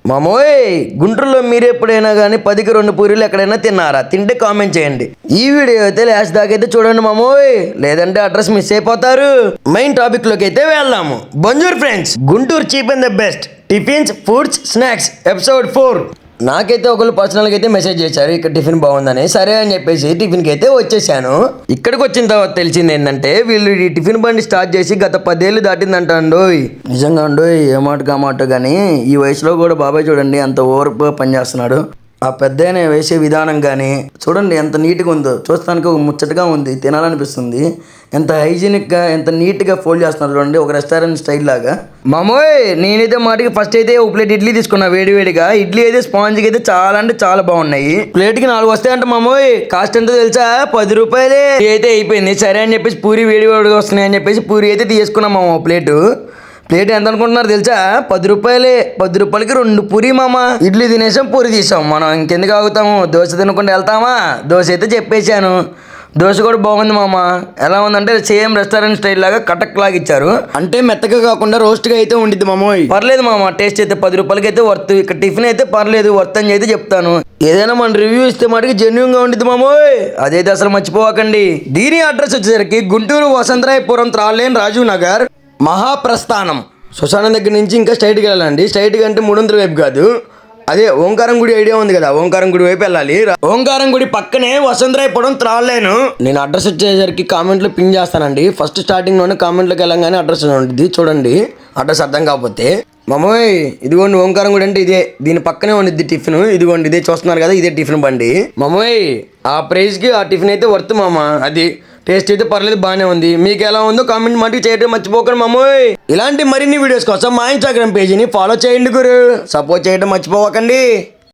మామోయ్, గుంటూరులో మీరు ఎప్పుడైనా కానీ 10కి 2 పూరీలు ఎక్కడైనా తిన్నారా? తింటే కామెంట్ చేయండి. ఈ వీడియో అయితే లాస్ట్ దాకా అయితే చూడండి మామోయ్, లేదంటే అడ్రస్ మిస్ అయిపోతారు. మెయిన్ టాపిక్ లోకి అయితే వెళ్దాము. Bonjour friends, Guntur cheap and the best tiffins, foods, snacks episode 4. నాకైతే ఒకళ్ళు పర్సనల్గా అయితే మెసేజ్ చేశారు ఇక్కడ టిఫిన్ బాగుందని. సరే అని చెప్పేసి టిఫిన్కి అయితే వచ్చేసాను. ఇక్కడికి వచ్చిన తర్వాత తెలిసింది ఏంటంటే వీళ్ళు ఈ టిఫిన్ బండి స్టార్ట్ చేసి గత 10 ఏళ్ళు దాటిందంట అండోయ్. నిజంగా అండోయ్, ఏ మాట కానీ ఈ వయసులో కూడా బాబాయ్ చూడండి ఎంత ఓర్పుగా పనిచేస్తున్నాడు. ఆ పెద్దనే వేసే విధానం కానీ చూడండి ఎంత నీట్గా ఉందో, చూస్తానికి ఒక ముచ్చటగా ఉంది, తినాలనిపిస్తుంది. ఎంత హైజీనిక్గా ఎంత నీట్గా ఫోల్డ్ చేస్తున్నారు చూడండి, ఒక రెస్టారెంట్ స్టైల్ లాగా. మామోయ్, నేనైతే మాటికి ఫస్ట్ అయితే ఒక ప్లేట్ ఇడ్లీ తీసుకున్నా వేడివేడిగా. ఇడ్లీ అయితే స్పాంజ్కి అయితే చాలా అంటే చాలా బాగున్నాయి. ప్లేట్కి 4 వస్తాయంట మామోయ్. కాస్ట్ ఎంతో తెలుసా? 10 రూపాయలే. అయితే అయిపోయింది. సరే అని చెప్పేసి పూరి వేడివేడిగా వస్తున్నాయి అని చెప్పేసి పూరి అయితే తీసుకున్నాం మామ. ప్లేట్ ఎంత అనుకుంటున్నారు తెలుసా? 10 రూపాయలే. 10 రూపాయలకి 2 పూరి మామ. ఇడ్లీ తినేసాం, పూరి తీసాం. మనం ఇంకెందుకు ఆగుతాము? దోశ తినకుండా వెళ్తామా? దోశ అయితే చెప్పేశాను. దోశ కూడా బాగుంది మామ. ఎలా ఉందంటే సేమ్ రెస్టారెంట్ స్టైల్ లాగా కటక్ లాగా ఇచ్చారు. అంటే మెత్తగా కాకుండా రోస్ట్గా అయితే ఉండిద్ది మామోయ్. పర్లేదు మామ, టేస్ట్ అయితే 10 రూపాయలకి అయితే వర్త్. ఇక్కడ టిఫిన్ అయితే పర్లేదు, వర్త్ అని అయితే చెప్తాను. ఏదైనా మన రివ్యూ ఇస్తే మటుకు జెన్యూన్ గా ఉండిద్ది మామోయ్. అదైతే అసలు మర్చిపోకండి. దీని అడ్రస్ వచ్చేసరికి గుంటూరు వసంతరాయపురం త్రాలేన్ రాజీవ్ నగర్ మహాప్రస్థానం శ్మశానం దగ్గర నుంచి ఇంకా స్ట్రైట్కి వెళ్ళాలండి. స్ట్రైట్గా అంటే 300 వైపు కాదు, అదే ఓంకారం గుడి ఐడియా ఉంది కదా, ఓంకారం గుడి వైపు వెళ్ళాలి. ఓంకారం గుడి పక్కనే వసంతరాయపురం త్రాలేను. నేను అడ్రస్ వచ్చేసరికి కామెంట్లో పిన్ చేస్తానండి. ఫస్ట్ స్టార్టింగ్ లోనే కామెంట్లోకి వెళ్ళంగానే అడ్రస్ ఉంటుంది చూడండి. అడ్రస్ అర్థం కాకపోతే మామోయ్, ఇదిగోండి ఓంకారం గుడి అంటే ఇదే, దీని పక్కనే ఉండిద్ది టిఫిన్. ఇదిగోండి ఇదే చూస్తున్నారు కదా, ఇదే టిఫిన్ బండి మామోయ్. ఆ ప్రైస్కి ఆ టిఫిన్ అయితే వర్త్ మామ. అది టేస్ట్ అయితే పర్లేదు, బాగానే ఉంది. మీకు ఎలా ఉందో కామెంట్ మటుకు చేయడం మర్చిపోకండి మామోయ్. ఇలాంటి మరిన్ని వీడియోస్ కోసం మా ఇన్స్టాగ్రామ్ పేజీని ఫాలో చేయండి గురు. సపోర్ట్ చేయడం మర్చిపోకండి.